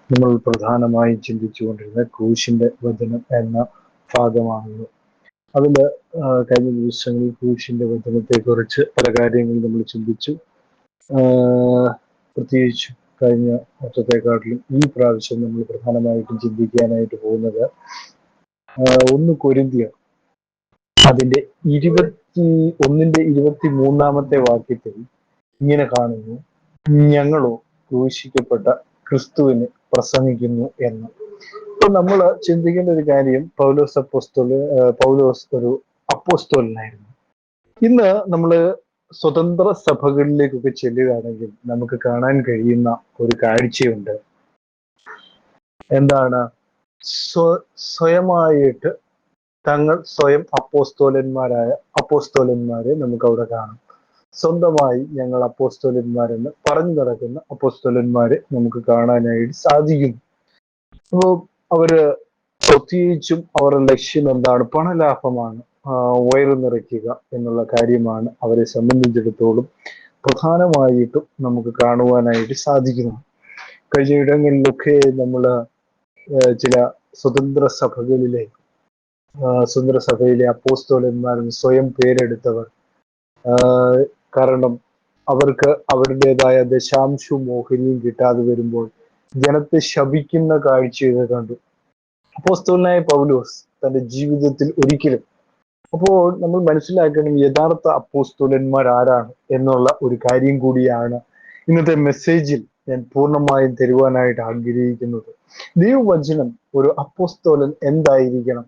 നമ്മൾ പ്രധാനമായും ചിന്തിച്ചുകൊണ്ടിരുന്ന ക്രൂശിന്റെ വചനം എന്ന ഭാഗമാണല്ലോ. അതില് കഴിഞ്ഞ ദിവസങ്ങളിൽ ക്രൂശിന്റെ വചനത്തെ കുറിച്ച് പല കാര്യങ്ങളും നമ്മൾ ചിന്തിച്ചു. പ്രത്യേകിച്ച് കഴിഞ്ഞ വർഷത്തെക്കാട്ടിലും ഈ പ്രാവശ്യം നമ്മൾ പ്രധാനമായിട്ടും ചിന്തിക്കാനായിട്ട് പോകുന്നത് 1 കൊരിന്ത്യർ അതിന്റെ 23 വാക്യത്തിൽ ഇങ്ങനെ കാണുന്നു: ഞങ്ങളോ ക്രൂശിക്കപ്പെട്ട ക്രിസ്തുവിനെ പ്രസംഗിക്കുന്നു എന്ന്. ഇപ്പൊ നമ്മൾ ചിന്തിക്കേണ്ട ഒരു കാര്യം, പൗലോസ് ഒരു അപ്പോസ്തലനായിരുന്നു. ഇന്ന് നമ്മള് സ്വതന്ത്ര സഭകളിലേക്കൊക്കെ ചെല്ലുകയാണെങ്കിൽ നമുക്ക് കാണാൻ കഴിയുന്ന ഒരു കാഴ്ചയുണ്ട്. എന്താണ്? സ്വയമായിട്ട് തങ്ങൾ സ്വയം അപ്പോസ്തലന്മാരെ നമുക്ക് അവിടെ കാണാം. സ്വന്തമായി ഞങ്ങൾ അപ്പോസ്തലന്മാരെന്ന് പറഞ്ഞു നടക്കുന്ന അപ്പോസ്തലന്മാരെ നമുക്ക് കാണാനായിട്ട് സാധിക്കുന്നു. അപ്പോൾ അവര് പ്രത്യേകിച്ചും അവരുടെ ലക്ഷ്യം എന്താണ്? പണലാഭമാണ്, വയറ് നിറയ്ക്കുക എന്നുള്ള കാര്യമാണ് അവരെ സംബന്ധിച്ചിടത്തോളം പ്രധാനമായിട്ടും നമുക്ക് കാണുവാനായിട്ട് സാധിക്കുന്നു. കഴിഞ്ഞ ഇടങ്ങളിലൊക്കെ നമ്മൾ ചില സ്വതന്ത്ര സഭയിലെ അപ്പോസ്തലന്മാരും സ്വയം പേരെടുത്തവർ, കാരണം അവർക്ക് അവരുടേതായ ദശാംശവും ഓഹരിയും കിട്ടാതെ വരുമ്പോൾ ജനത്തെ ശപിക്കുന്ന കാഴ്ചയൊക്കെ കണ്ടു. അപ്പോസ്തലനായ പൗലോസ് തന്റെ ജീവിതത്തിൽ ഒരിക്കലും, അപ്പോൾ നമ്മൾ മനസ്സിലാക്കണം യഥാർത്ഥ അപ്പോസ്തലന്മാർ ആരാണ് എന്നുള്ള ഒരു കാര്യം കൂടിയാണ് ഇന്നത്തെ മെസ്സേജിൽ ഞാൻ പൂർണ്ണമായും തരുവാനായിട്ട് ആഗ്രഹിക്കുന്നത്. ദൈവവചനം ഒരു അപ്പോസ്തലൻ എന്തായിരിക്കണം?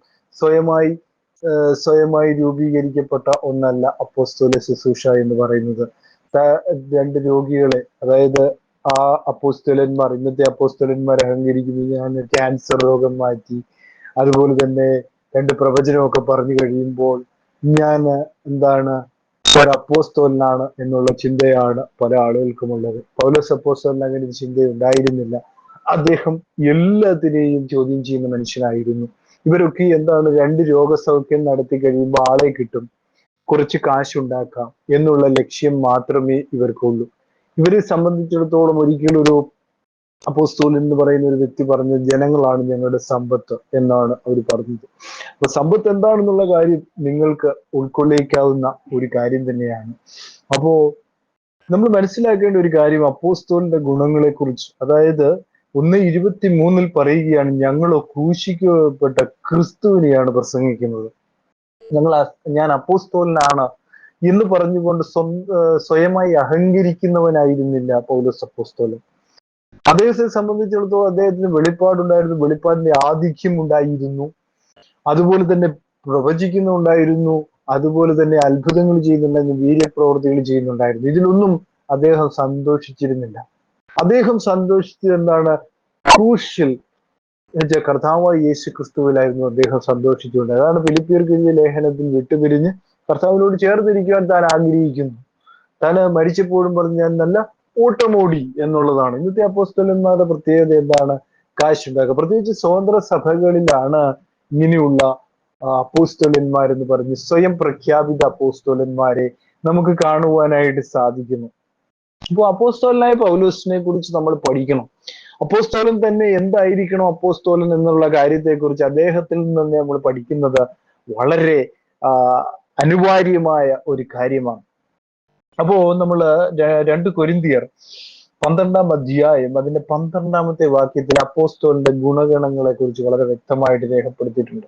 സ്വയമായി രൂപീകരിക്കപ്പെട്ട ഒന്നല്ല അപ്പോസ്തല ശുശ്രൂഷ എന്ന് പറയുന്നത്. 2 രോഗികളെ, അതായത് ആ അപ്പോസ്തലന്മാർ, ഇന്നത്തെ അപ്പോസ്തലന്മാർ അഹങ്കരിക്കുന്നത് ഞാൻ ക്യാൻസർ രോഗം മാറ്റി, അതുപോലെ തന്നെ 2 പ്രവചനമൊക്കെ പറഞ്ഞു കഴിയുമ്പോൾ ഞാൻ എന്താണ് ഒരു അപ്പോസ്തലനാണ് എന്നുള്ള ചിന്തയാണ് പല ആളുകൾക്കുമുള്ളത്. പൗലോസ് അപ്പോസ്തലന് അങ്ങനെ ഒരു ചിന്തയുണ്ടായിരുന്നില്ല. അദ്ദേഹം എല്ലാത്തിനെയും ചോദ്യം ചെയ്യുന്ന മനുഷ്യനായിരുന്നു. ഇവരൊക്കെ എന്താണ്? 2 രോഗസൗഖ്യം നടത്തി കഴിയുമ്പോൾ ആളെ കിട്ടും, കുറച്ച് കാശുണ്ടാക്കാം എന്നുള്ള ലക്ഷ്യം മാത്രമേ ഇവർക്കുള്ളൂ. ഇവരെ സംബന്ധിച്ചിടത്തോളം ഒരിക്കലും ഒരു അപ്പോസ്തലൻ എന്ന് പറയുന്ന ഒരു വ്യക്തി പറഞ്ഞത് ജനങ്ങളാണ് ഞങ്ങളുടെ സമ്പത്ത് എന്നാണ് അവർ പറഞ്ഞത്. അപ്പൊ സമ്പത്ത് എന്താണെന്നുള്ള കാര്യം നിങ്ങൾക്ക് ഉൾക്കൊള്ളിക്കാവുന്ന ഒരു കാര്യം തന്നെയാണ്. അപ്പോ നമ്മൾ മനസ്സിലാക്കേണ്ട ഒരു കാര്യം അപ്പോസ്തലന്റെ ഗുണങ്ങളെ കുറിച്ച്, അതായത് 1:23 പറയുകയാണ്, ഞങ്ങളോ ക്രൂശിക്കപ്പെട്ട ക്രിസ്തുവിനെയാണ് പ്രസംഗിക്കുന്നത്. ഞാൻ അപ്പോസ്തലനാണ് എന്ന് പറഞ്ഞുകൊണ്ട് സ്വയമായി അഹങ്കരിക്കുന്നവനായിരുന്നില്ല പൗലോസ് അപ്പോസ്തലൻ. അദ്ദേഹത്തെ സംബന്ധിച്ചിടത്തോളം അദ്ദേഹത്തിന് വെളിപ്പാടുണ്ടായിരുന്നു, വെളിപ്പാടിന്റെ ആധിക്യം ഉണ്ടായിരുന്നു, അതുപോലെ തന്നെ പ്രവചിക്കുന്നുണ്ടായിരുന്നു, അതുപോലെ തന്നെ അത്ഭുതങ്ങൾ ചെയ്യുന്നുണ്ടായിരുന്നു, വീര്യപ്രവർത്തികൾ ചെയ്യുന്നുണ്ടായിരുന്നു. ഇതിലൊന്നും അദ്ദേഹം സന്തോഷിച്ചിരുന്നില്ല. അദ്ദേഹം സന്തോഷിച്ചത് എന്താണ്? ക്രൂശിൽ കർത്താവായ യേശു ക്രിസ്തുവിലായിരുന്നു അദ്ദേഹം സന്തോഷിച്ചുകൊണ്ട്. അതാണ് ഫിലിപ്പിയർക്ക് എഴുതിയ ലേഖനത്തിൽ വിട്ടുപിരിഞ്ഞ് കർത്താവിനോട് ചേർന്നിരിക്കുവാൻ താൻ ആഗ്രഹിക്കുന്നു. താൻ മരിച്ചപ്പോഴും പറഞ്ഞ് ഞാൻ നല്ല ഓട്ടമോടി എന്നുള്ളതാണ്. ഇന്നത്തെ അപ്പോസ്തലന്മാരുടെ പ്രത്യേകത എന്താണ്? കാശുണ്ടാക്കുക. പ്രത്യേകിച്ച് സ്വതന്ത്ര സഭകളിലാണ് ഇങ്ങനെയുള്ള അപ്പോസ്തലന്മാരെന്ന് പറഞ്ഞ് സ്വയം പ്രഖ്യാപിത അപ്പോസ്തലന്മാരെ നമുക്ക് കാണുവാനായിട്ട് സാധിക്കുന്നു. അപ്പോൾ അപ്പോസ്തലനായ പൗലോസിനെ കുറിച്ച് നമ്മൾ പഠിക്കണം. അപ്പോസ്തലൻ തന്നെ എന്തായിരിക്കണം അപ്പോസ്തലൻ എന്നുള്ള കാര്യത്തെക്കുറിച്ച് അദ്ദേഹത്തിൽ നിന്ന് നമ്മൾ പഠിക്കുന്നത് വളരെ അനിവാര്യമായ ഒരു കാര്യമാണ്. അപ്പോ നമ്മൾ 2 കൊരിന്ത്യർ 12 അധ്യായം അതിന്റെ 12 വാക്യത്തിൽ അപ്പോസ്തലന്റെ ഗുണഗണങ്ങളെ കുറിച്ച് വളരെ വ്യക്തമായിട്ട് രേഖപ്പെടുത്തിയിട്ടുണ്ട്.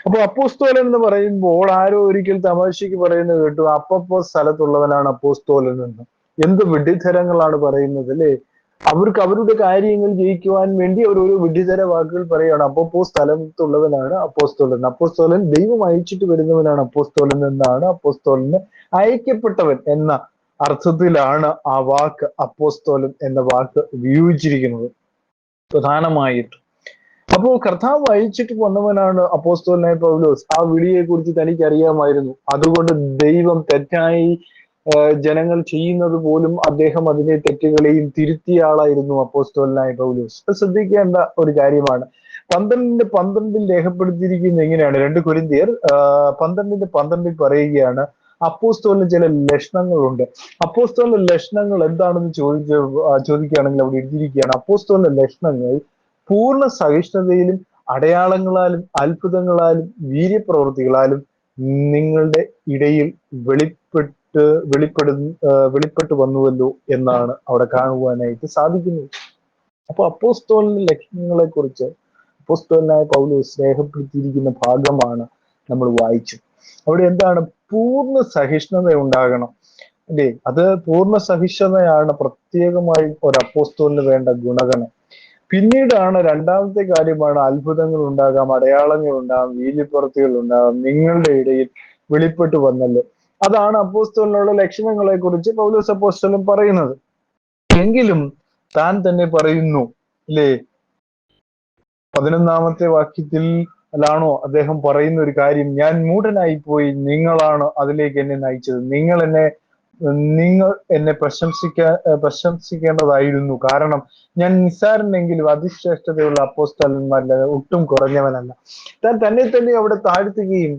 അപ്പൊ അപ്പോസ്തലൻ എന്ന് പറയുമ്പോൾ ആരോ ഒരിക്കൽ തമാശയ്ക്ക് പറയുന്നത് കേട്ടു, അപ്പപ്പോ സ്ഥലത്തുള്ളവനാണ് അപ്പോസ്തലൻ എന്ന്. എന്ത് വിഡ്ഢിത്തരങ്ങളാണ് പറയുന്നത് അല്ലേ? അവർക്ക് അവരുടെ കാര്യങ്ങൾ ജയിക്കുവാൻ വേണ്ടി അവർ ഓരോ വിഡ്ഢിതര വാക്കുകൾ പറയുകയാണ്. അപ്പപ്പോ സ്ഥലത്തുള്ളവനാണ് അപ്പോസ്തലൻ, അപ്പോസ്തലൻ ദൈവം അയച്ചിട്ട് വരുന്നവനാണ് അപ്പോസ്തലൻ എന്നാണ്, അപ്പോസ്തലന് അയക്കപ്പെട്ടവൻ എന്ന അർത്ഥത്തിലാണ് ആ വാക്ക് അപ്പോസ്തലൻ എന്ന വാക്ക് ഉപയോഗിച്ചിരിക്കുന്നത് പ്രധാനമായിട്ട്. അപ്പോ കർത്താവ് അയച്ചിട്ട് വന്നവനാണ് അപ്പോസ്തലനായ പൗലോസ്. ആ വിളിയെ കുറിച്ച് തനിക്ക് അറിയാമായിരുന്നു. അതുകൊണ്ട് ദൈവം തെറ്റായി ജനങ്ങൾ ചെയ്യുന്നത് പോലും അദ്ദേഹം അതിനെ തെറ്റുകളെയും തിരുത്തിയ ആളായിരുന്നു അപ്പോസ്തലനായ പൗലോസ്. ശ്രദ്ധിക്കേണ്ട ഒരു കാര്യമാണ്. 12:12 രേഖപ്പെടുത്തിയിരിക്കുന്നത് എങ്ങനെയാണ്? 2 കൊരിന്ത്യർ 12:12 പറയുകയാണ്, അപ്പോസ്തലന് ചില ലക്ഷണങ്ങളുണ്ട്. അപ്പോസ്തലന്റെ ലക്ഷണങ്ങൾ എന്താണെന്ന് ചോദിക്കുകയാണെങ്കിൽ അവിടെ എഴുതിയിരിക്കുകയാണ്, അപ്പോസ്തലന്റെ ലക്ഷണങ്ങൾ പൂർണ്ണ സഹിഷ്ണുതയിലും അടയാളങ്ങളാലും അത്ഭുതങ്ങളാലും വീര്യപ്രവൃത്തികളാലും നിങ്ങളുടെ ഇടയിൽ വെളിപ്പെട്ടു വന്നുവല്ലോ എന്നാണ് അവിടെ കാണുവാനായിട്ട് സാധിക്കുന്നത്. അപ്പൊ അപ്പോസ്തലന്റെ ലക്ഷണങ്ങളെ കുറിച്ച് അപ്പോസ്തലനായ പൗലോസ് രേഖപ്പെടുത്തിയിരിക്കുന്ന ഭാഗമാണ് നമ്മൾ വായിച്ചു. അവിടെ എന്താണ്? പൂർണ്ണ സഹിഷ്ണുത ഉണ്ടാകണം അല്ലേ? അത് പൂർണ്ണ സഹിഷ്ണുതയാണ് പ്രത്യേകമായി ഒരു അപ്പോസ്തലന് വേണ്ട ഗുണഗണം. പിന്നീടാണ് രണ്ടാമത്തെ കാര്യമാണ് അത്ഭുതങ്ങൾ ഉണ്ടാകാം, അടയാളങ്ങൾ ഉണ്ടാകാം, വീര്യപ്രവൃത്തികൾ ഉണ്ടാകാം, നിങ്ങളുടെ ഇടയിൽ വെളിപ്പെട്ടു വന്നല്ലോ. അതാണ് അപ്പോസ്തലനുള്ള ലക്ഷണങ്ങളെ കുറിച്ച് പൗലോസ് അപ്പോസ്തലൻ പറയുന്നത്. എങ്കിലും താൻ തന്നെ പറയുന്നു അല്ലേ, 11-ാമത്തെ വാക്യത്തിൽ അല്ലാണോ അദ്ദേഹം പറയുന്ന ഒരു കാര്യം, ഞാൻ മൂഢനായി പോയി, നിങ്ങളാണ് അതിലേക്ക് എന്നെ നയിച്ചത്. നിങ്ങൾ എന്നെ പ്രശംസിക്കേണ്ടതായിരുന്നു. കാരണം ഞാൻ നിസ്സാരനെങ്കിലും അതിശ്രേഷ്ഠതയുള്ള അപ്പോസ്തലന്മാരല്ല, ഒട്ടും കുറഞ്ഞവനല്ല. താൻ തന്നെ അവിടെ താഴ്ത്തുകയും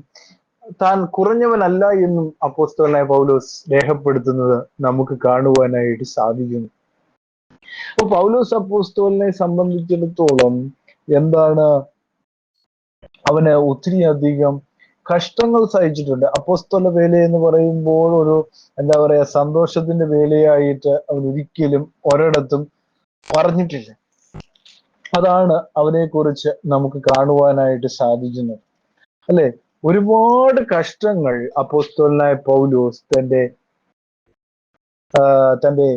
താൻ കുറഞ്ഞവനല്ല എന്നും അപ്പോസ്തലനായ പൗലോസ് രേഖപ്പെടുത്തുന്നത് നമുക്ക് കാണുവാനായിട്ട് സാധിക്കുന്നു. അപ്പൊ പൗലോസ് അപ്പോസ്തലനെ സംബന്ധിച്ചിടത്തോളം എന്താണ്, അവന് ഒത്തിരി അധികം കഷ്ടങ്ങൾ സഹിച്ചിട്ടുണ്ട്. അപ്പോസ്തല വേല എന്ന് പറയുമ്പോൾ ഒരു എന്താ പറയാ സന്തോഷത്തിന്റെ വേലയായിട്ട് അവൻ ഒരിക്കലും ഒരിടത്തും പറഞ്ഞിട്ടില്ല. അതാണ് അവനെ കുറിച്ച് നമുക്ക് കാണുവാനായിട്ട് സാധിക്കുന്നത് അല്ലെ. ഒരുപാട് കഷ്ടങ്ങൾ അപ്പോസ്തലനായ പൗലോസ് തന്റെ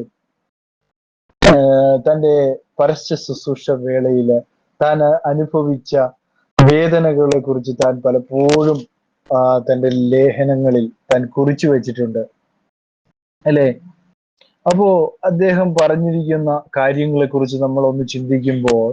പരസ്യ ശുശ്രൂഷ വേളയില് താൻ അനുഭവിച്ച വേദനകളെ കുറിച്ച് താൻ പലപ്പോഴും തന്റെ ലേഖനങ്ങളിൽ താൻ കുറിച്ചു വെച്ചിട്ടുണ്ട് അല്ലെ. അപ്പോ അദ്ദേഹം പറഞ്ഞിരിക്കുന്ന കാര്യങ്ങളെ കുറിച്ച് നമ്മൾ ഒന്ന് ചിന്തിക്കുമ്പോൾ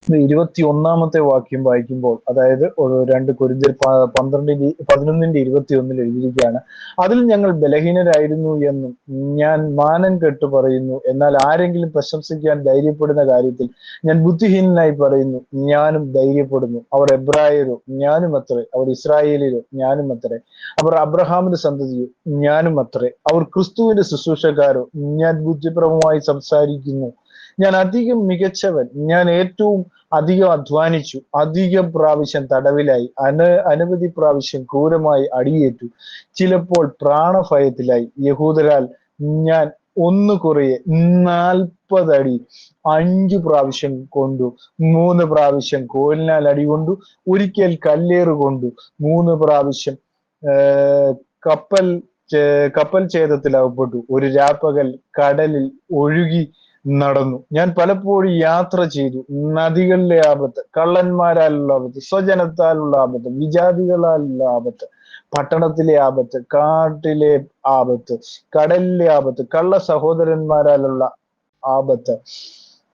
21-ാമത്തെ വാക്യം വായിക്കുമ്പോൾ, അതായത് 2 കൊരിന്ത്യർ 11:21 എഴുതിയിരിക്കുകയാണ്, അതിൽ ഞങ്ങൾ ബലഹീനരായിരുന്നു എന്നും ഞാൻ മാനം കെട്ടു പറയുന്നു. എന്നാൽ ആരെങ്കിലും പ്രശംസിക്കാൻ ധൈര്യപ്പെടുന്ന കാര്യത്തിൽ ഞാൻ ബുദ്ധിഹീനനായി പറയുന്നു. ഞാനും ധൈര്യപ്പെടുന്നു. അവർ എബ്രായരോ, ഞാനും അത്രേ. അവർ ഇസ്രായേലിലോ, ഞാനും അത്രേ. അവർ അബ്രഹാമിന്റെ സന്തതിയോ, ഞാനും അത്രേ. അവർ ക്രിസ്തുവിന്റെ ശുശ്രൂഷക്കാരോ, ഞാൻ ബുദ്ധിപരമായി സംസാരിക്കുന്നു. ഞാൻ അധികം മികച്ചവൻ. ഞാൻ ഏറ്റവും അധികം അധ്വാനിച്ചു. അധികം പ്രാവശ്യം തടവിലായി. അനവധി പ്രാവശ്യം ക്രൂരമായി അടിയേറ്റു. ചിലപ്പോൾ പ്രാണഭയത്തിലായി. യഹൂദരാൽ ഞാൻ ഒന്ന് കുറയെ 40 അടി 5 പ്രാവശ്യം കൊണ്ടു. 3 പ്രാവശ്യം കോലിനാൽ അടി കൊണ്ടു. ഒരിക്കൽ കല്ലേറ് കൊണ്ടു. 3 പ്രാവശ്യം കപ്പൽ ഛേദത്തിലകപ്പെട്ടു. ഒരു രാപ്പകൽ കടലിൽ ഒഴുകി നടന്നു. ഞാൻ പലപ്പോഴും യാത്ര ചെയ്തു. നദികളിലെ ആപത്ത്, കള്ളന്മാരാലുള്ള ആപത്ത്, സ്വജനത്താലുള്ള ആപത്ത്, വിജാതികളാലുള്ള ആപത്ത്, പട്ടണത്തിലെ ആപത്ത്, കാട്ടിലെ ആപത്ത്, കടലിലെ ആപത്ത്, കള്ള സഹോദരന്മാരാലുള്ള ആപത്ത്,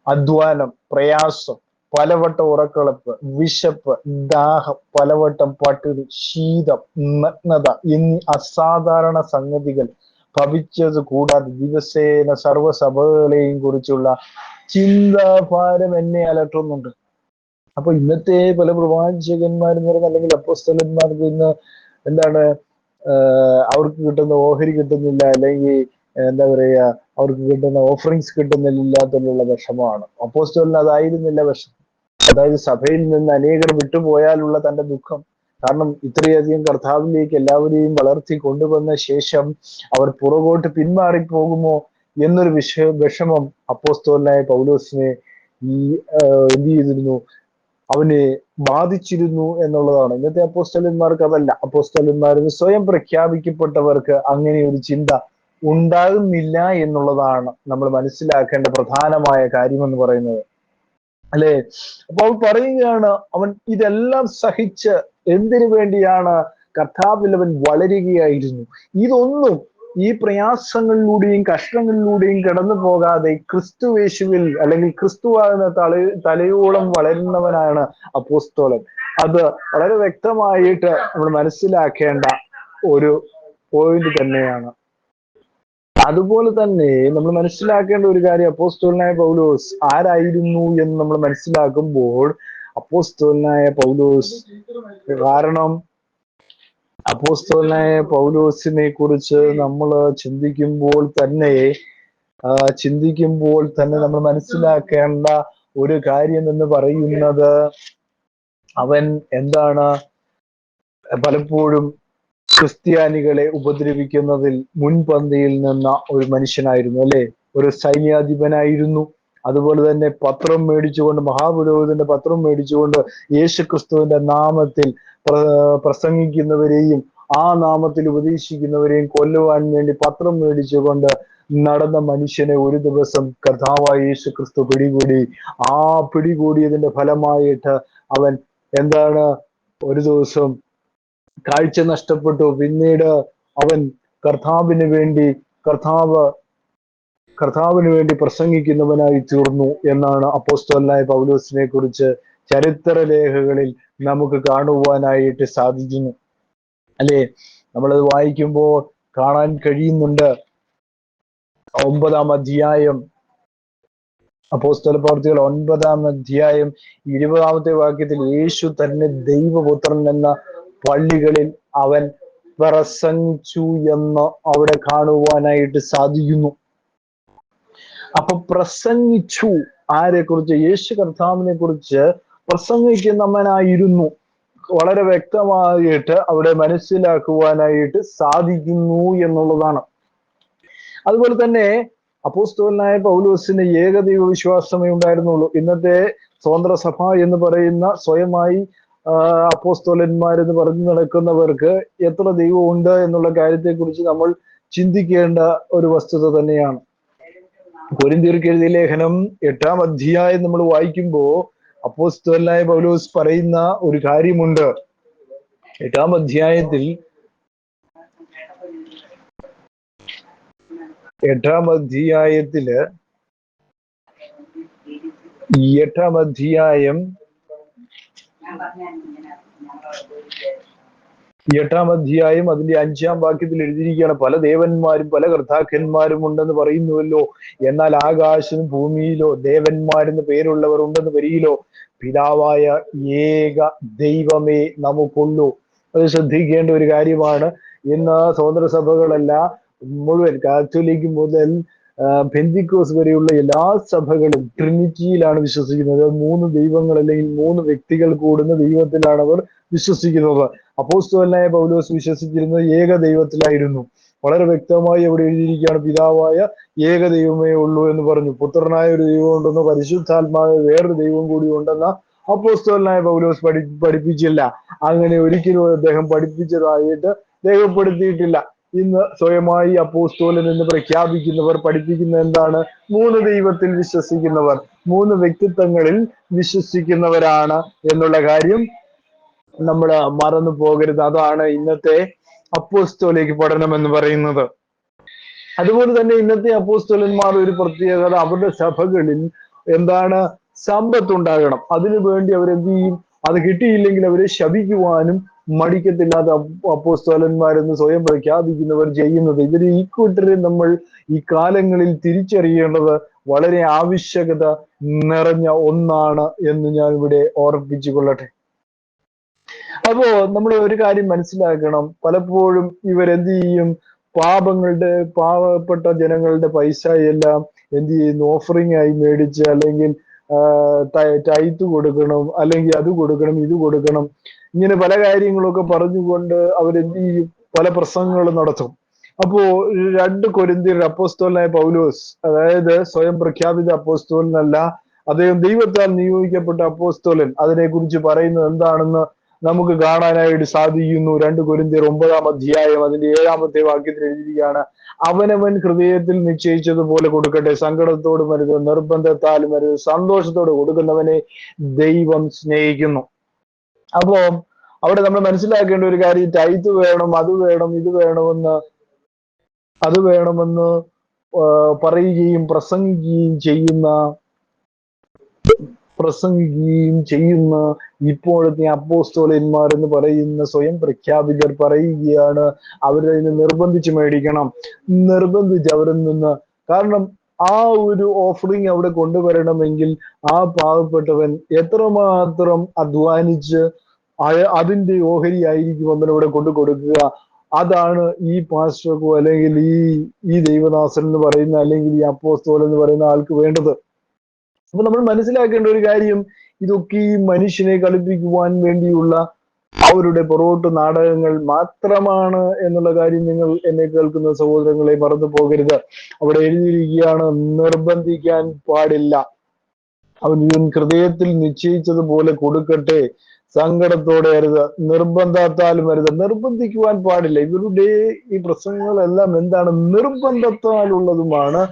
അധ്വാനം, പ്രയാസം, പലവട്ടം ഉറക്കളപ്പ്, വിശപ്പ്, ദാഹം, പലവട്ടം പട്ടിണി, ശീതം, നഗ്നത എന്നീ അസാധാരണ സംഗതികൾ ഭവിച്ചത് കൂടാതെ ദിവസേന സർവ്വസഭകളെയും കുറിച്ചുള്ള ചിന്താഭാരം എന്നെ അലട്ടുന്നുണ്ട്. അപ്പൊ ഇന്നത്തെ പല പ്രവാചകന്മാരെന്ന് പറയുന്നത്, അല്ലെങ്കിൽ അപ്പോസ്തലന്മാർക്ക് ഇന്ന് എന്താണ്, അവർക്ക് കിട്ടുന്ന ഓഹരി കിട്ടുന്നില്ല, അല്ലെങ്കിൽ എന്താ പറയാ അവർക്ക് കിട്ടുന്ന ഓഫറിങ്സ് കിട്ടുന്നില്ലാത്തുള്ള വിഷമമാണ്. അപ്പോസ്തലന് അതായിരുന്നില്ല വിഷമം. അതായത് സഭയിൽ നിന്ന് അനേകർ വിട്ടുപോയാലുള്ള തന്റെ ദുഃഖം. കാരണം ഇത്രയധികം കർത്താവിലേക്ക് എല്ലാവരെയും വളർത്തി കൊണ്ടുവന്ന ശേഷം അവർ പുറകോട്ട് പിന്മാറിപ്പോകുമോ എന്നൊരു വിഷമം അപ്പോസ്തലനായ പൗലോസിനെ എന്ത് ചെയ്തിരുന്നു, അവനെ ബാധിച്ചിരുന്നു എന്നുള്ളതാണ്. ഇന്നത്തെ അപ്പോസ്തലന്മാർക്ക് അതല്ല. അപ്പോസ്തലന്മാർക്ക് സ്വയം പ്രഖ്യാപിക്കപ്പെട്ടവർക്ക് അങ്ങനെ ഒരു ചിന്ത ഉണ്ടാകുന്നില്ല എന്നുള്ളതാണ് നമ്മൾ മനസ്സിലാക്കേണ്ട പ്രധാനമായ കാര്യമെന്ന് പറയുന്നത് അല്ലെ. അപ്പോൾ പറയുകയാണ്, അവൻ ഇതെല്ലാം സഹിച്ച് എന്തിനു വേണ്ടിയാണ്? കർത്താവിൽ അവൻ വളരുകയായിരുന്നു. ഇതൊന്നും ഈ പ്രയാസങ്ങളിലൂടെയും കഷ്ടങ്ങളിലൂടെയും കടന്നു പോകാതെ ക്രിസ്തുവേശുവിൽ, അല്ലെങ്കിൽ ക്രിസ്തുവാകുന്ന തലയോളം വളരുന്നവനാണ് അപ്പോസ്തലൻ. അത് വളരെ വ്യക്തമായിട്ട് നമ്മൾ മനസ്സിലാക്കേണ്ട ഒരു പോയിന്റ് തന്നെയാണ്. അതുപോലെ തന്നെ നമ്മൾ മനസ്സിലാക്കേണ്ട ഒരു കാര്യം, അപ്പോസ്തലനായ പൗലോസ് ആരായിരുന്നു എന്ന് നമ്മൾ മനസ്സിലാക്കുമ്പോൾ, അപ്പോസ്തലനായ പൗലോസ്, കാരണം അപ്പോസ്തലനായ പൗലോസിനെ കുറിച്ച് നമ്മൾ ചിന്തിക്കുമ്പോൾ തന്നെ നമ്മൾ മനസ്സിലാക്കേണ്ട ഒരു കാര്യം എന്ന് പറയുന്നത് അവൻ എന്താണ് പലപ്പോഴും ക്രിസ്ത്യാനികളെ ഉപദ്രവിക്കുന്നതിൽ മുൻപന്തിയിൽ നിന്ന ഒരു മനുഷ്യനായിരുന്നു, അല്ലെ? ഒരു സൈന്യാധിപനായിരുന്നു. അതുപോലെ തന്നെ പത്രം മേടിച്ചുകൊണ്ട്, മഹാപുരോഹിതന്റെ പത്രം മേടിച്ചുകൊണ്ട് യേശു ക്രിസ്തുവിന്റെ നാമത്തിൽ പ്രസംഗിക്കുന്നവരെയും ആ നാമത്തിൽ ഉപദേശിക്കുന്നവരെയും കൊല്ലുവാൻ വേണ്ടി പത്രം മേടിച്ചുകൊണ്ട് നടന്ന മനുഷ്യനെ ഒരു ദിവസം കർത്താവായ യേശു ക്രിസ്തു പിടികൂടി. ആ പിടികൂടിയതിന്റെ ഫലമായിട്ട് അവൻ എന്താണ്, ഒരു ദിവസം കാഴ്ച നഷ്ടപ്പെട്ടു. പിന്നീട് അവൻ കർത്താവിന് വേണ്ടി പ്രസംഗിക്കുന്നവനായി തീർന്നു എന്നാണ് അപ്പോസ്തലനായ പൗലോസിനെ കുറിച്ച് ചരിത്രരേഖകളിൽ നമുക്ക് കാണുവാനായിട്ട് സാധിക്കുന്നു, അല്ലെ? നമ്മളത് വായിക്കുമ്പോൾ കാണാൻ കഴിയുന്നുണ്ട്. 9-ാം അധ്യായം, അപ്പോസ്തല പ്രവൃത്തികൾ 9-ാം അധ്യായം 20-ാമത്തെ വാക്യത്തിൽ യേശു തന്നെ ദൈവപുത്രൻ എന്ന പള്ളികളിൽ അവൻ പ്രസംഗിച്ചു എന്ന് അവിടെ കാണുവാനായിട്ട് സാധിക്കുന്നു. അപ്പൊ പ്രസംഗിച്ചു ആരെ കുറിച്ച്? യേശു കർത്താവിനെ കുറിച്ച് പ്രസംഗിക്കുന്നവനായിരുന്നു. വളരെ വ്യക്തമായിട്ട് അവിടെ മനസ്സിലാക്കുവാനായിട്ട് സാധിക്കുന്നു എന്നുള്ളതാണ്. അതുപോലെ തന്നെ അപ്പോസ്തലനായ പൗലോസിന് ഏകദൈവ വിശ്വാസമേ ഉണ്ടായിരുന്നുള്ളൂ. ഇന്നത്തെ സ്വതന്ത്ര സഭ എന്ന് പറയുന്ന സ്വയമായി അപ്പോസ്തലന്മാരെന്ന് പറഞ്ഞു നടക്കുന്നവർക്ക് എത്ര ദൈവമുണ്ട് എന്നുള്ള കാര്യത്തെക്കുറിച്ച് നമ്മൾ ചിന്തിക്കേണ്ട ഒരു വസ്തുത തന്നെയാണ്. കൊരിന്ത്യർക്ക് എഴുതിയ ലേഖനം 8-ാം അധ്യായം നമ്മൾ വായിക്കുമ്പോൾ അപ്പോസ്തലനായ പൗലോസ് പറയുന്ന ഒരു കാര്യമുണ്ട്. 8-ാം അധ്യായത്തിൽ 8-ാം അധ്യായത്തില് 8-ാം അധ്യായം 8-ാം അധ്യായം അതിന്റെ 5-ാം വാക്യത്തിൽ എഴുതിയിരിക്കുകയാണ്, പല ദേവന്മാരും പല കർത്താക്കന്മാരും ഉണ്ടെന്ന് പറയുന്നുവല്ലോ, എന്നാൽ ആകാശവും ഭൂമിയിലോ ദേവന്മാരെന്ന് പേരുള്ളവർ ഉണ്ടെന്ന് വരികിലോ, പിതാവായ ഏക ദൈവമേ നമുക്കുള്ളൂ. അത് ശ്രദ്ധിക്കേണ്ട ഒരു കാര്യമാണ്. ഇന്ന് സ്വതന്ത്ര സഭകളല്ല, മുഴുവൻ കാത്തോലിക് മുതൽ പെന്തിക്കോസ് വരെയുള്ള എല്ലാ സഭകളും ട്രിനിറ്റിയിലാണ് വിശ്വസിക്കുന്നത്. 3 ദൈവങ്ങൾ അല്ലെങ്കിൽ 3 വ്യക്തികൾ കൂടുന്ന ദൈവത്തിലാണ് അവർ വിശ്വസിക്കുന്നത്. അപ്പോസ്തലനായ പൗലോസ് വിശ്വസിച്ചിരുന്നത് ഏക ദൈവത്തിലായിരുന്നു. വളരെ വ്യക്തമായി അവിടെ എഴുതിയിരിക്കുകയാണ്, പിതാവായ ഏക ദൈവമേ ഉള്ളൂ എന്ന് പറഞ്ഞു. പുത്രനായ ഒരു ദൈവം ഉണ്ടെന്ന്, പരിശുദ്ധാത്മാവായ വേറൊരു ദൈവം കൂടി ഉണ്ടെന്ന അപ്പോസ്തലനായ പൗലോസ് പഠിപ്പിച്ചില്ല. അങ്ങനെ ഒരിക്കലും അദ്ദേഹം പഠിപ്പിച്ചതായിട്ട് രേഖപ്പെടുത്തിയിട്ടില്ല. ഇന്ന് സ്വയമായി അപ്പോസ്തലൻ എന്ന് പ്രഖ്യാപിക്കുന്നവർ പഠിപ്പിക്കുന്ന എന്താണ്? 3 ദൈവത്തിൽ വിശ്വസിക്കുന്നവർ, 3 വ്യക്തിത്വങ്ങളിൽ വിശ്വസിക്കുന്നവരാണ് എന്നുള്ള കാര്യം നമ്മൾ മറന്നു പോകരുത്. അതാണ് ഇന്നത്തെ അപ്പോസ്തോലിക പഠനം എന്ന് പറയുന്നത്. അതുപോലെ തന്നെ ഇന്നത്തെ അപ്പോസ്തലന്മാർ ഒരു പ്രത്യേകത, അവരുടെ സഭകളിൽ എന്താണ്? സമ്പത്തുണ്ടാകണം. അതിനു വേണ്ടി അവരെന്ത് ചെയ്യും? അത് കിട്ടിയില്ലെങ്കിൽ അവരെ ശപിക്കുവാനും മടിക്കത്തില്ലാത്ത അപ്പോസ്തലന്മാരെന്ന് സ്വയം പ്രഖ്യാപിക്കുന്നവർ ചെയ്യുന്നത്. ഇവര് ഈ കൂട്ടരെ നമ്മൾ ഈ കാലങ്ങളിൽ തിരിച്ചറിയേണ്ടത് വളരെ ആവശ്യകത നിറഞ്ഞ ഒന്നാണ് എന്ന് ഞാൻ ഇവിടെ ഓർപ്പിച്ചു കൊള്ളട്ടെ. അപ്പോ നമ്മൾ ഒരു കാര്യം മനസ്സിലാക്കണം, പലപ്പോഴും ഇവരെന്ത് ചെയ്യും? പാവപ്പെട്ട ജനങ്ങളുടെ പൈസ എല്ലാം എന്ത് ചെയ്യുന്നു? ഓഫറിംഗ് ആയി മേടിച്ച്, അല്ലെങ്കിൽ ടൈത്ത് കൊടുക്കണം, അല്ലെങ്കിൽ അത് കൊടുക്കണം, ഇത് കൊടുക്കണം, ഇങ്ങനെ പല കാര്യങ്ങളൊക്കെ പറഞ്ഞുകൊണ്ട് അവരെന്ത് ചെയ്യും? പല പ്രസംഗങ്ങളും നടത്തും. അപ്പോ 2 കൊരിന്ത്യർ അപ്പോസ്തലനായ പൗലോസ്, അതായത് സ്വയം പ്രഖ്യാപിത അപ്പോസ്തലനല്ല, അദ്ദേഹം ദൈവത്താൽ നിയോഗിക്കപ്പെട്ട അപ്പോസ്തലൻ, അതിനെക്കുറിച്ച് പറയുന്നത് എന്താണെന്ന് നമുക്ക് കാണാനായിട്ട് സാധിക്കുന്നു. 2 കൊരിന്ത്യർ 9-ാം അധ്യായം അതിന്റെ 7-ാമത്തെ വാക്യത്തിൽ എഴുതിയിരിക്കുകയാണ്, അവനവൻ ഹൃദയത്തിൽ നിശ്ചയിച്ചതുപോലെ കൊടുക്കട്ടെ, സങ്കടത്തോടും അരുത്, നിർബന്ധത്താലും അരുത്, സന്തോഷത്തോടെ കൊടുക്കുന്നവനെ ദൈവം സ്നേഹിക്കുന്നു. അപ്പോ അവിടെ നമ്മൾ മനസ്സിലാക്കേണ്ട ഒരു കാര്യം, ടൈത്ത് വേണം, അത് വേണം, ഇത് വേണമെന്ന് പറയുകയും പ്രസംഗിക്കുകയും ചെയ്യുന്ന ഇപ്പോഴത്തെ അപ്പോസ്തലന്മാർ എന്ന് പറയുന്ന സ്വയം പ്രഖ്യാപിതർ പറയുകയാണ്, അവരതിനെ നിർബന്ധിച്ച് മേടിക്കണം, നിർബന്ധിച്ച് അവരിൽ നിന്ന്. കാരണം ആ ഒരു ഓഫറിങ് അവിടെ കൊണ്ടുവരണമെങ്കിൽ ആ പാവപ്പെട്ടവൻ എത്രമാത്രം അധ്വാനിച്ച് അതിന്റെ ഓഹരി ആയിരിക്കും അവനവിടെ കൊണ്ടു കൊടുക്കുക. അതാണ് ഈ പാസ്റ്റർക്കോ അല്ലെങ്കിൽ ഈ ദൈവദാസൻ എന്ന് പറയുന്ന, അല്ലെങ്കിൽ ഈ അപ്പോസ്തലൻ എന്ന് പറയുന്ന ആൾക്ക് വേണ്ടത്. അപ്പൊ നമ്മൾ മനസ്സിലാക്കേണ്ട ഒരു കാര്യം, ഇതൊക്കെ ഈ മനുഷ്യനെ കളിപ്പിക്കുവാൻ വേണ്ടിയുള്ള അവരുടെ പൊറോട്ട് നാടകങ്ങൾ മാത്രമാണ് എന്നുള്ള കാര്യം നിങ്ങൾ എന്നെ കേൾക്കുന്ന സഹോദരങ്ങളെ മറന്നു പോകരുത്. അവിടെ എഴുതിയിരിക്കുകയാണ്, നിർബന്ധിക്കാൻ പാടില്ല, അവൻ ഹൃദയത്തിൽ നിശ്ചയിച്ചതുപോലെ കൊടുക്കട്ടെ, സങ്കടത്തോടെ അരുത്, നിർബന്ധത്താലും അരുത്. നിർബന്ധിക്കുവാൻ പാടില്ല. ഇവരുടെ ഈ പ്രസംഗങ്ങളെല്ലാം എന്താണ്? നിർബന്ധത്താലുള്ളതുമാണ്.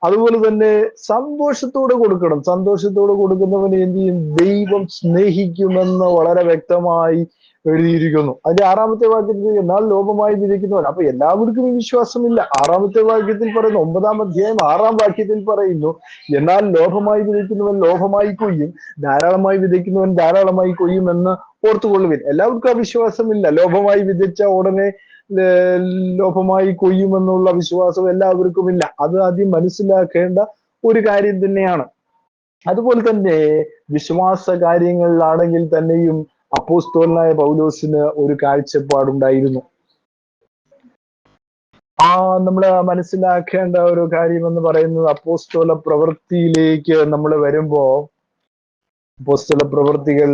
അതുപോലെ തന്നെ സന്തോഷത്തോടെ കൊടുക്കണം. സന്തോഷത്തോടെ കൊടുക്കുന്നവനെ എന്ത് ചെയ്യും? ദൈവം സ്നേഹിക്കുമെന്ന് വളരെ വ്യക്തമായി എഴുതിയിരിക്കുന്നു. അതിന്റെ 6-ാമത്തെ വാക്യത്തിൽ, എന്നാൽ ലോപമായി വിധിക്കുന്നവൻ. അപ്പൊ എല്ലാവർക്കും ഈ വിശ്വാസമില്ല. 6-ാമത്തെ വാക്യത്തിൽ പറയുന്നു, 9-ാം അധ്യായം 6-ാം വാക്യത്തിൽ പറയുന്നു, എന്നാൽ ലോപമായി വിധിക്കുന്നവൻ ലോപമായി കൊയ്യും, ധാരാളമായി വിധിക്കുന്നവൻ ധാരാളമായി കൊയ്യും എന്ന് ഓർത്തുകൊള്ളുവിൻ. എല്ലാവർക്കും ആ വിശ്വാസമില്ല. ലോപമായി വിധിച്ച ഉടനെ ലോപമായി കൊയ്യുമെന്നുള്ള വിശ്വാസം എല്ലാവർക്കും ഇല്ല. അത് ആദ്യം മനസ്സിലാക്കേണ്ട ഒരു കാര്യം തന്നെയാണ്. അതുപോലെ തന്നെ വിശ്വാസ കാര്യങ്ങളിലാണെങ്കിൽ തന്നെയും അപ്പോസ്തലനായ പൗലോസിന് ഒരു കാഴ്ചപ്പാടുണ്ടായിരുന്നു. നമ്മൾ മനസ്സിലാക്കേണ്ട ഒരു കാര്യം എന്ന് പറയുന്നത്, അപ്പോസ്തല പ്രവൃത്തിയിലേക്ക് നമ്മൾ വരുമ്പോ, അപ്പോസ്തല പ്രവൃത്തികൾ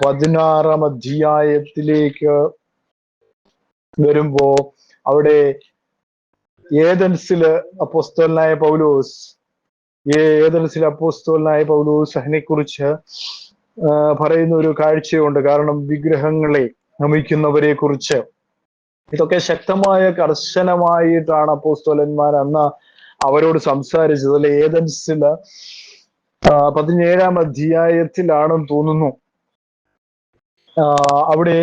16-ാം അധ്യായത്തിലേക്ക് വരുമ്പോ, അവിടെ ഏതൻസില് അപ്പോസ്തലനായ പൗലോസ് അതിനെ കുറിച്ച് പറയുന്ന ഒരു കാഴ്ചയുണ്ട്. കാരണം വിഗ്രഹങ്ങളെ നമിക്കുന്നവരെ കുറിച്ച് ഇതൊക്കെ ശക്തമായ കർശനമായിട്ടാണ് അപ്പോസ്തലന്മാർ അന്ന് അവരോട് സംസാരിച്ചത്. അല്ലെ, ഏതൻസില് 17-ാം അധ്യായത്തിലാണെന്ന് തോന്നുന്നു. അവിടെ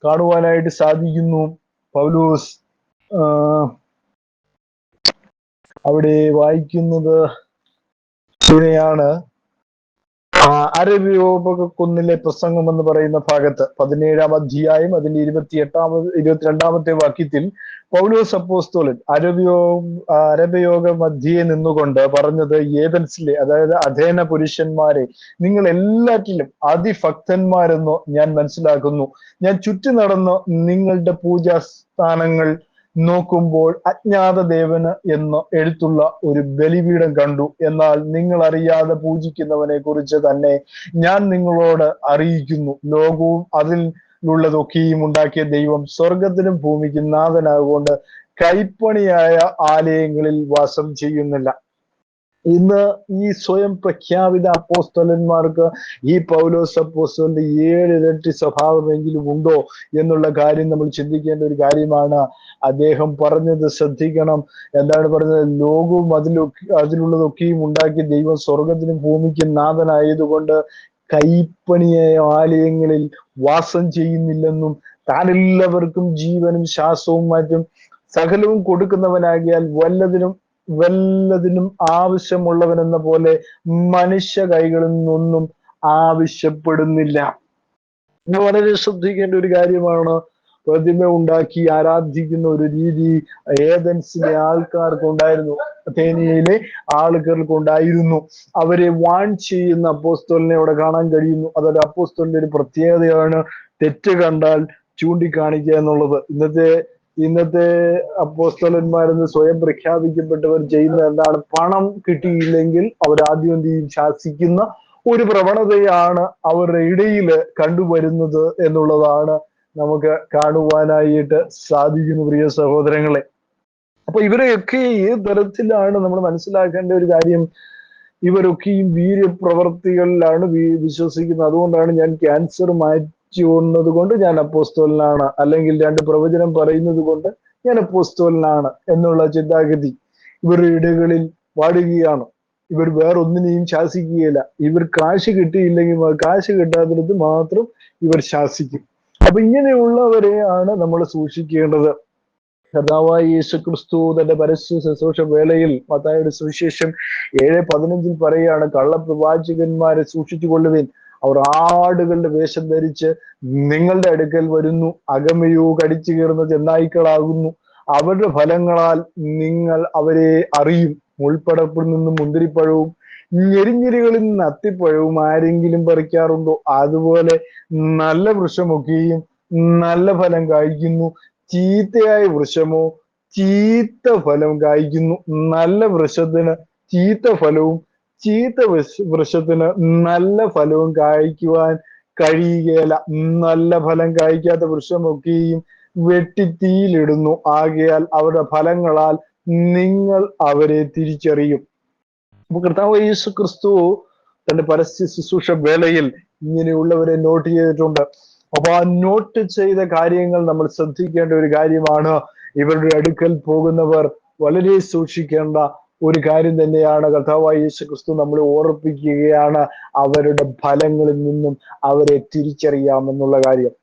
കാണുവാനായിട്ട് സാധിക്കുന്നു, പൗലോസ് അവിടെ വായിക്കുന്നത് ഇങ്ങനെയാണ്. അരബിയോപകുന്നിലെ പ്രസംഗം എന്ന് പറയുന്ന ഭാഗത്ത് 17-ാം അധ്യായം അതിന്റെ 22-ാമത്തെ വാക്യത്തിൽ പൗലോസ് അപ്പോസ്തലൻ അരബയോഗ മധ്യേ നിന്നുകൊണ്ട് പറഞ്ഞത്, ഏതൻസിലെ, അതായത് അഥേന പുരുഷന്മാരെ, നിങ്ങൾ എല്ലാറ്റിലും അതിഭക്തന്മാരെന്ന് ഞാൻ മനസ്സിലാക്കുന്നു. ഞാൻ ചുറ്റി നടന്ന് നിങ്ങളുടെ പൂജാസ്ഥാനങ്ങൾ നോക്കുമ്പോൾ അജ്ഞാത ദേവന് എന്ന് എഴുത്തുള്ള ഒരു ബലിപീഠം കണ്ടു. എന്നാൽ നിങ്ങൾ അറിയാതെ പൂജിക്കുന്നവനെ കുറിച്ച് തന്നെ ഞാൻ നിങ്ങളോട് അറിയിക്കുന്നു. ലോകവും അതിലുള്ളതൊക്കെയും ഉണ്ടാക്കിയ ദൈവം സ്വർഗത്തിനും ഭൂമിക്കും നാഥനാകൊണ്ട് കൈപ്പണിയായ ആലയങ്ങളിൽ വാസം ചെയ്യുന്നില്ല. ഇന്ന് ഈ സ്വയം പ്രഖ്യാപിത അപ്പോസ്തലന്മാർക്ക് ഈ പൗലോസ് അപ്പോസ്തലന്റെ 7 ഇരട്ടി സ്വഭാവമെങ്കിലും ഉണ്ടോ എന്നുള്ള കാര്യം നമ്മൾ ചിന്തിക്കേണ്ട ഒരു കാര്യമാണ്. അദ്ദേഹം പറഞ്ഞത് ശ്രദ്ധിക്കണം. എന്താണ് പറഞ്ഞത്? ലോകവും അതിലുള്ളതൊക്കെയും ഉണ്ടാക്കി ദൈവം സ്വർഗത്തിനും ഭൂമിക്കും നാഥനായതുകൊണ്ട് കൈപ്പണിയായ ആലയങ്ങളിൽ വാസം ചെയ്യുന്നില്ലെന്നും, താൻ എല്ലാവർക്കും ജീവനും ശ്വാസവും മറ്റും സകലവും കൊടുക്കുന്നവനാകിയാൽ വല്ലതിനും ആവശ്യമുള്ളവനെന്ന പോലെ മനുഷ്യ കൈകളിൽ നിന്നൊന്നും ആവശ്യപ്പെടുന്നില്ല. വളരെ ശ്രദ്ധിക്കേണ്ട ഒരു കാര്യമാണ്. പ്രതിമ ഉണ്ടാക്കി ആരാധിക്കുന്ന ഒരു രീതി ഏതൻസിലെ ആൾക്കാർക്കുണ്ടായിരുന്നു, അഥേനയിലെ ആളുകൾക്കുണ്ടായിരുന്നു. അവരെ വാൺ ചെയ്യുന്ന അപ്പോസ്തലനെ അവിടെ കാണാൻ കഴിയുന്നു. അതൊരു അപ്പോസ്തലന്റെ ഒരു പ്രത്യേകതയാണ്, തെറ്റ് കണ്ടാൽ ചൂണ്ടിക്കാണിക്കുക എന്നുള്ളത്. ഇന്നത്തെ അപ്പോസ്തലന്മാരെന്ന് സ്വയം പ്രഖ്യാപിക്കപ്പെട്ടവർ ചെയ്യുന്നത് എന്താണ്? പണം കിട്ടിയില്ലെങ്കിൽ അവരാദ്യം എന്ത് ചെയ്യും? ശാസിക്കുന്ന ഒരു പ്രവണതയാണ് അവരുടെ ഇടയിൽ കണ്ടുവരുന്നത് എന്നുള്ളതാണ് നമുക്ക് കാണുവാനായിട്ട് സാധിക്കുന്നു, പ്രിയ സഹോദരങ്ങളെ. അപ്പൊ ഇവരെയൊക്കെ ഏത് തരത്തിലാണ് നമ്മൾ മനസ്സിലാക്കേണ്ട ഒരു കാര്യം? ഇവരൊക്കെയും വീര്യപ്രവർത്തികളിലാണ് വിശ്വസിക്കുന്നത്. അതുകൊണ്ടാണ് ഞാൻ ക്യാൻസർ മാറ്റിയുള്ളത് കൊണ്ട് ഞാൻ അപ്പോസ്തലനാണ്, അല്ലെങ്കിൽ 2 പ്രവചനം പറയുന്നത് കൊണ്ട് ഞാൻ അപ്പോസ്തലനാണ് എന്നുള്ള ചിന്താഗതി ഇവരുടെ ഇടകളിൽ വാടുകയാണ്. ഇവർ വേറൊന്നിനെയും ശാസിക്കുകയില്ല. ഇവർ കാശ് കിട്ടിയില്ലെങ്കിൽ കാശ് കിട്ടാത്തിടത്ത് മാത്രം ഇവർ ശാസിക്കും. അപ്പൊ ഇങ്ങനെയുള്ളവരെയാണ് നമ്മൾ സൂക്ഷിക്കേണ്ടത്. കർത്താവായ യേശുക്രിസ്തു തന്റെ പരസ്യ ശുശ്രൂഷ വേളയിൽ മത്തായിയുടെ സുവിശേഷം 7:15 പറയുകയാണ്, കള്ളപ്രവാചകന്മാരെ സൂക്ഷിച്ചു കൊള്ളുവിൻ. അവർ ആടുകളുടെ വേഷം ധരിച്ച് നിങ്ങളുടെ അടുക്കൽ വരുന്നു, അകമയോ കടിച്ചു കീറുന്ന ചെന്നായ്ക്കളാകുന്നു. അവരുടെ ഫലങ്ങളാൽ നിങ്ങൾ അവരെ അറിയും. മുൾപ്പടപ്പിൽ നിന്നും മുന്തിരിപ്പഴവും ഞെരിഞ്ഞിരികളിൽ നിന്ന് അത്തിപ്പഴവും ആരെങ്കിലും പറിക്കാറുണ്ടോ? അതുപോലെ നല്ല വൃക്ഷമൊക്കെയും നല്ല ഫലം കായ്ക്കുന്നു, ചീത്തയായ വൃക്ഷമോ ചീത്ത ഫലം കായ്ക്കുന്നു. നല്ല വൃക്ഷത്തിന് ചീത്ത ഫലവും ചീത്ത വൃക്ഷത്തിന് നല്ല ഫലവും കായ്ക്കുവാൻ കഴിയുകയില്ല. നല്ല ഫലം കായ്ക്കാത്ത വൃക്ഷമൊക്കെയും വെട്ടി തീയിലിടുന്നു. ആകയാൽ അവരുടെ ഫലങ്ങളാൽ നിങ്ങൾ അവരെ തിരിച്ചറിയും. അപ്പൊ കർത്താവ് യേശു ക്രിസ്തു തന്റെ പരസ്യ ശുശ്രൂഷ വേളയിൽ ഇങ്ങനെയുള്ളവരെ നോട്ട് ചെയ്തിട്ടുണ്ട്. അപ്പൊ ആ നോട്ട് ചെയ്ത കാര്യങ്ങൾ നമ്മൾ ശ്രദ്ധിക്കേണ്ട ഒരു കാര്യമാണ്. ഇവരുടെ അടുക്കൽ പോകുന്നവർ വളരെ സൂക്ഷിക്കേണ്ട ഒരു കാര്യം തന്നെയാണ്. കർത്താവായ യേശു ക്രിസ്തു നമ്മളെ ഓർപ്പിക്കുകയാണ് അവരുടെ ഫലങ്ങളിൽ നിന്നും അവരെ തിരിച്ചറിയാമെന്നുള്ള കാര്യം.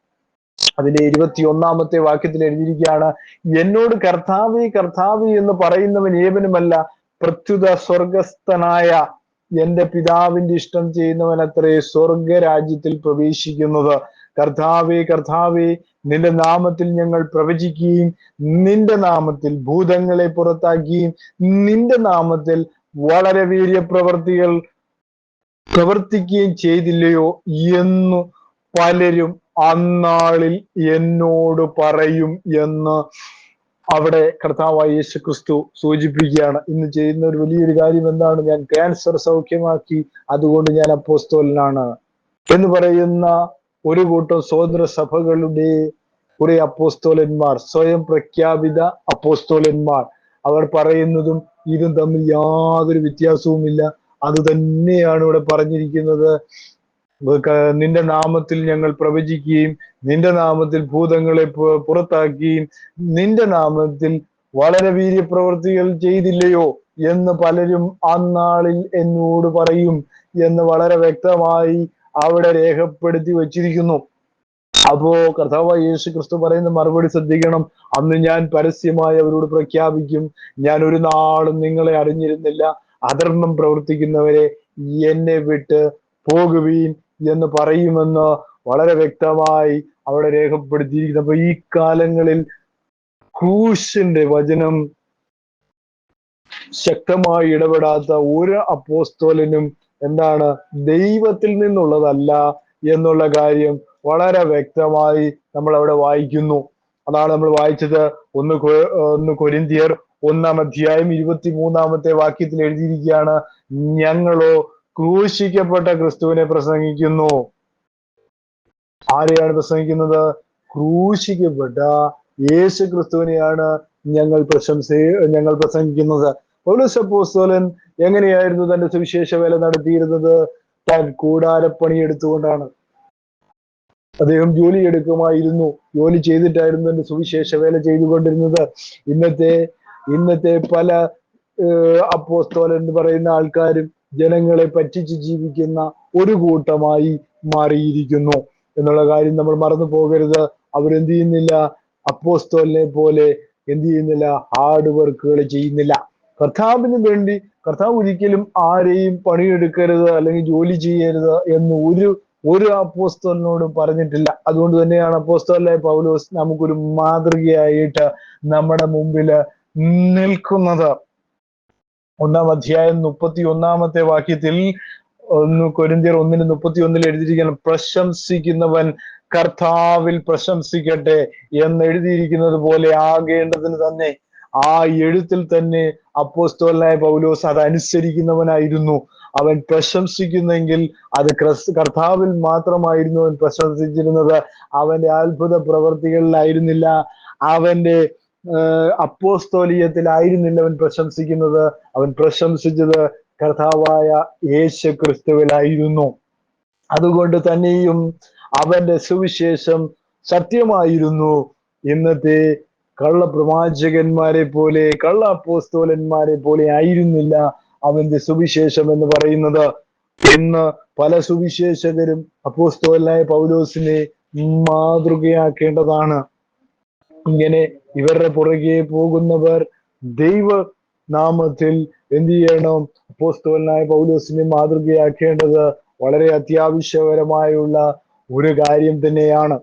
അതിന്റെ 21 വാക്യത്തിൽ എഴുതിയിരിക്കുകയാണ്, എന്നോട് കർത്താവേ കർത്താവേ എന്ന് പറയുന്നവൻ ഏവനുമല്ല, പ്രത്യുത സ്വർഗസ്ഥനായ എന്റെ പിതാവിന്റെ ഇഷ്ടം ചെയ്യുന്നവൻ അത്രേ സ്വർഗരാജ്യത്തിൽ പ്രവേശിക്കുന്നത്. കർത്താവേ കർത്താവേ, നിന്റെ നാമത്തിൽ ഞങ്ങൾ പ്രവചിക്കുകയും നിന്റെ നാമത്തിൽ ഭൂതങ്ങളെ പുറത്താക്കുകയും നിന്റെ നാമത്തിൽ വളരെ വീര്യപ്രവർത്തികൾ പ്രവർത്തിക്കുകയും ചെയ്തില്ലയോ എന്ന് പലരും അന്നാളിൽ എന്നോട് പറയും എന്ന് അവിടെ കർത്താവായ യേശു ക്രിസ്തു സൂചിപ്പിക്കുകയാണ്. ഇന്ന് ചെയ്യുന്ന ഒരു വലിയൊരു കാര്യം എന്താണ്? ഞാൻ ക്യാൻസർ സൗഖ്യമാക്കി, അതുകൊണ്ട് ഞാൻ അപ്പോസ്തലനാണ് എന്ന് പറയുന്ന ഒരു കൂട്ടം സ്വതന്ത്ര സഭകളുടെ കുറെ അപ്പോസ്തോലന്മാർ, സ്വയം പ്രഖ്യാപിത അപ്പോസ്തോലന്മാർ, അവർ പറയുന്നതും ഇതും തമ്മിൽ യാതൊരു വ്യത്യാസവുമില്ല. അത് തന്നെയാണ് ഇവിടെ പറഞ്ഞിരിക്കുന്നത്. നിന്റെ നാമത്തിൽ ഞങ്ങൾ പ്രവചിക്കുകയും നിന്റെ നാമത്തിൽ ഭൂതങ്ങളെ പുറത്താക്കുകയും നിന്റെ നാമത്തിൽ വളരെ വീര്യപ്രവൃത്തികൾ ചെയ്തില്ലയോ എന്ന് പലരും അന്നാളിൽ എന്നോട് പറയും എന്ന് വളരെ വ്യക്തമായി അവിടെ രേഖപ്പെടുത്തി വച്ചിരിക്കുന്നു. അപ്പോ കർത്താവായ യേശു ക്രിസ്തു പറയുന്ന മറുപടി ശ്രദ്ധിക്കണം. അന്ന് ഞാൻ പരസ്യമായി അവരോട് പ്രഖ്യാപിക്കും, ഞാൻ ഒരു നാളും നിങ്ങളെ അറിഞ്ഞിരുന്നില്ല, അധർമ്മം പ്രവർത്തിക്കുന്നവരെ എന്നെ വിട്ട് പോകുവീൻ എന്ന് പറയുമെന്ന് വളരെ വ്യക്തമായി അവിടെ രേഖപ്പെടുത്തിയിരിക്കുന്നു. അപ്പൊ ഈ കാലങ്ങളിൽ ക്രൂശിന്റെ വചനം ശക്തമായി ഇടപെടാത്ത ഒരു അപ്പോസ്തോലനും എന്താണ് ദൈവത്തിൽ നിന്നുള്ളതല്ല എന്നുള്ള കാര്യം വളരെ വ്യക്തമായി നമ്മൾ അവിടെ വായിക്കുന്നു. അതാണ് നമ്മൾ വായിച്ചത്. ഒന്ന് കൊരിന്ത്യർ 1-ാം 23 വാക്യത്തിൽ എഴുതിയിരിക്കുകയാണ്, ഞങ്ങളോ ക്രൂശിക്കപ്പെട്ട ക്രിസ്തുവിനെ പ്രസംഗിക്കുന്നു. ആരെയാണ് പ്രസംഗിക്കുന്നത്? ക്രൂശിക്കപ്പെട്ട യേശു ക്രിസ്തുവിനെയാണ് ഞങ്ങൾ പ്രസംഗിക്കുന്നത്. പൗലോസ് അപ്പോസ്തലൻ എങ്ങനെയായിരുന്നു തന്റെ സുവിശേഷ വേല നടത്തിയിരുന്നത്? താൻ കൂടാരപ്പണി എടുത്തുകൊണ്ടാണ്. അദ്ദേഹം ജോലി എടുക്കുമായിരുന്നു, ജോലി ചെയ്തിട്ടായിരുന്നു തന്റെ സുവിശേഷ വേല ചെയ്തുകൊണ്ടിരുന്നത്. ഇന്നത്തെ പല അപ്പോസ്തലൻ എന്ന് പറയുന്ന ആൾക്കാരും ജനങ്ങളെ പറ്റിച്ച് ജീവിക്കുന്ന ഒരു കൂട്ടമായി മാറിയിരിക്കുന്നു എന്നുള്ള കാര്യം നമ്മൾ മറന്നു പോകരുത്. അവരെന്ത് ചെയ്യുന്നില്ല? അപ്പോസ്തലനെ പോലെ എന്ത് ചെയ്യുന്നില്ല? ഹാർഡ് വർക്കുകൾ ചെയ്യുന്നില്ല. കർത്താവിന് വേണ്ടി കർത്താവ് ഒരിക്കലും ആരെയും പണിയെടുക്കരുത് അല്ലെങ്കിൽ ജോലി ചെയ്യരുത് എന്ന് ഒരു അപ്പോസ്തലനോടും പറഞ്ഞിട്ടില്ല. അതുകൊണ്ട് തന്നെയാണ് അപ്പോസ്തലനായ പൗലോസ് നമുക്കൊരു മാതൃകയായിട്ട് നമ്മുടെ മുമ്പില് നിൽക്കുന്നത്. 1-ാം 31 വാക്യത്തിൽ 1 കൊരിന്ത്യർ 1:31 എഴുതിയിരിക്കണം, പ്രശംസിക്കുന്നവൻ കർത്താവിൽ പ്രശംസിക്കട്ടെ എന്ന് എഴുതിയിരിക്കുന്നത് പോലെ ആകേണ്ടതിന് തന്നെ ആ എഴുത്തിൽ തന്നെ അപ്പോസ്തലനായ പൗലോസ് അതനുസരിക്കുന്നവനായിരുന്നു. അവൻ പ്രശംസിക്കുന്നെങ്കിൽ അത് കർത്താവിൽ മാത്രമായിരുന്നു അവൻ പ്രശംസിച്ചിരുന്നത്. അവന്റെ അത്ഭുത പ്രവർത്തികളിലായിരുന്നില്ല, അവന്റെ അപ്പോസ്തോലിയത്തിലായിരുന്നില്ല അവൻ പ്രശംസിക്കുന്നത്. അവൻ പ്രശംസിച്ചത് കർത്താവായ യേശു ക്രിസ്തുവിലായിരുന്നു. അതുകൊണ്ട് തന്നെയും അവന്റെ സുവിശേഷം സത്യമായിരുന്നു. ഇന്നത്തെ കള്ളപ്രവാചകന്മാരെ പോലെ, കള്ള അപ്പോസ്തോലന്മാരെ പോലെ ആയിരുന്നില്ല അവന്റെ സുവിശേഷം എന്ന് പറയുന്നത്. ഇന്ന് പല സുവിശേഷകരും അപ്പോസ്തലനായ പൗലോസിനെ മാതൃകയാക്കേണ്ടതാണ്. ഇങ്ങനെ ഇവരുടെ പുറകെ പോകുന്നവർ ദൈവ നാമത്തിൽ എന്ത് ചെയ്യണം? അപ്പോസ്തലനായ പൗലോസിനെ മാതൃകയാക്കേണ്ടത് വളരെ അത്യാവശ്യകരമായുള്ള ഒരു കാര്യം തന്നെയാണ്.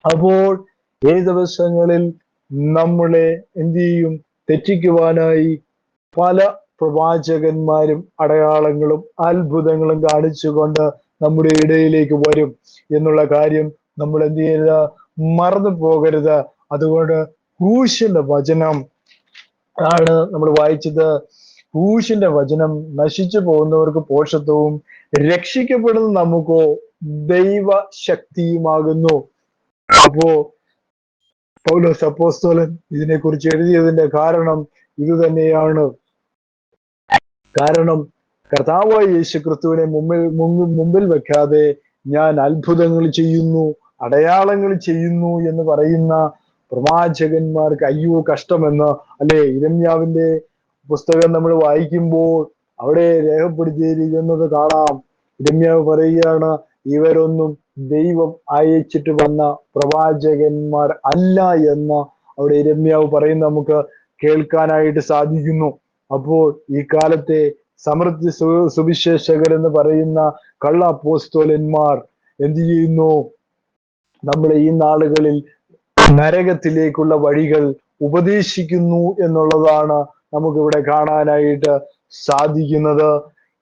അപ്പോൾ ഈ ദിവസങ്ങളിൽ നമ്മളെ എന്ത് ചെയ്യും? തെറ്റിക്കുവാനായി പല പ്രവാചകന്മാരും അടയാളങ്ങളും അത്ഭുതങ്ങളും കാണിച്ചുകൊണ്ട് നമ്മുടെ ഇടയിലേക്ക് വരും എന്നുള്ള കാര്യം നമ്മൾ എന്ത് ചെയ്യരുത്? മറന്നു പോകരുത്. അതുകൊണ്ട് ക്രൂശിന്റെ വചനം ആണ് നമ്മൾ വായിച്ചത്. ക്രൂശിന്റെ വചനം നശിച്ചു പോകുന്നവർക്ക് പോഷത്വവും രക്ഷിക്കപ്പെടുന്ന നമുക്കോ ദൈവ ശക്തിയുമാകുന്നു. അപ്പോ പൗലോസ് അപ്പോസ്തലൻ ഇതിനെക്കുറിച്ച് എഴുതിയതിന്റെ കാരണം ഇത് തന്നെയാണ്. കാരണം കർത്താവായ യേശു ക്രിസ്തുവിനെ മുമ്പിൽ വെക്കാതെ ഞാൻ അത്ഭുതങ്ങൾ ചെയ്യുന്നു, അടയാളങ്ങൾ ചെയ്യുന്നു എന്ന് പറയുന്ന പ്രവാചകന്മാർക്ക് അയ്യോ കഷ്ടമെന്ന്, അല്ലെ? യിരെമ്യാവിന്റെ പുസ്തകം നമ്മൾ വായിക്കുമ്പോൾ അവിടെ രേഖപ്പെടുത്തിയിരിക്കുന്നത് കാണാം. യിരെമ്യാവ് പറയുകയാണ്, ഇവരൊന്നും ദൈവം അയച്ചിട്ട് വന്ന പ്രവാചകന്മാർ അല്ല എന്ന് അവിടെ യിരെമ്യാവ് പറയുന്ന നമുക്ക് കേൾക്കാനായിട്ട് സാധിക്കുന്നു. അപ്പോൾ ഈ കാലത്തെ സമൃദ്ധി സുവിശേഷകർ എന്ന് പറയുന്ന കള്ള അപ്പോസ്തലന്മാർ എന്ത് ചെയ്യുന്നു? നമ്മുടെ ഈ നാളുകളിൽ നരകത്തിലേക്കുള്ള വഴികൾ ഉപദേശിക്കുന്നു എന്നുള്ളതാണ് നമുക്കിവിടെ കാണാനായിട്ട് സാധിക്കുന്നത്.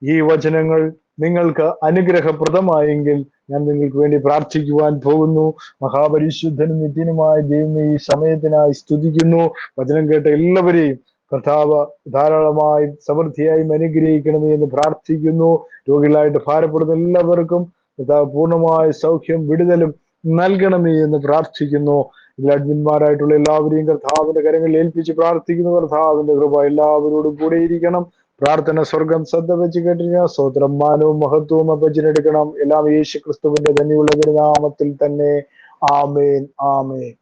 ഈ വചനങ്ങൾ നിങ്ങൾക്ക് അനുഗ്രഹപ്രദമായെങ്കിൽ ഞാൻ നിങ്ങൾക്ക് വേണ്ടി പ്രാർത്ഥിക്കുവാൻ പോകുന്നു. മഹാപരിശുദ്ധനും നിത്യനുമായ ദൈവമേ, ഈ സമയത്തിനായി സ്തുതിക്കുന്നു. വചനം കേട്ട എല്ലാവരെയും കർത്താവ് ധാരാളമായി സമൃദ്ധിയായി അനുഗ്രഹിക്കണമേ എന്ന് പ്രാർത്ഥിക്കുന്നു. രോഗികളായിട്ട് ഭാരപ്പെടുന്ന എല്ലാവർക്കും കർത്താവ് പൂർണ്ണമായ സൗഖ്യം വിടുതലും നൽകണമേ എന്ന് പ്രാർത്ഥിക്കുന്നു. ഇതിൽ അഡ്മിന്മാരായിട്ടുള്ള എല്ലാവരെയും കർത്താവിന്റെ കരങ്ങളിൽ ഏൽപ്പിച്ച് പ്രാർത്ഥിക്കുന്നു. കർത്താവിന്റെ കൃപ എല്ലാവരോടും കൂടെ ഇരിക്കണം. പ്രാർത്ഥന സ്വർഗം ശ്രദ്ധ വെച്ച് കേട്ടിരിക്കണം. സ്തോത്രം, മാനവും മഹത്വവും അപ്പച്ചനെടുക്കണം. എല്ലാം യേശു ക്രിസ്തുവിന്റെ ധന്യമുള്ള നാമത്തിൽ തന്നെ. ആമേൻ, ആമേൻ.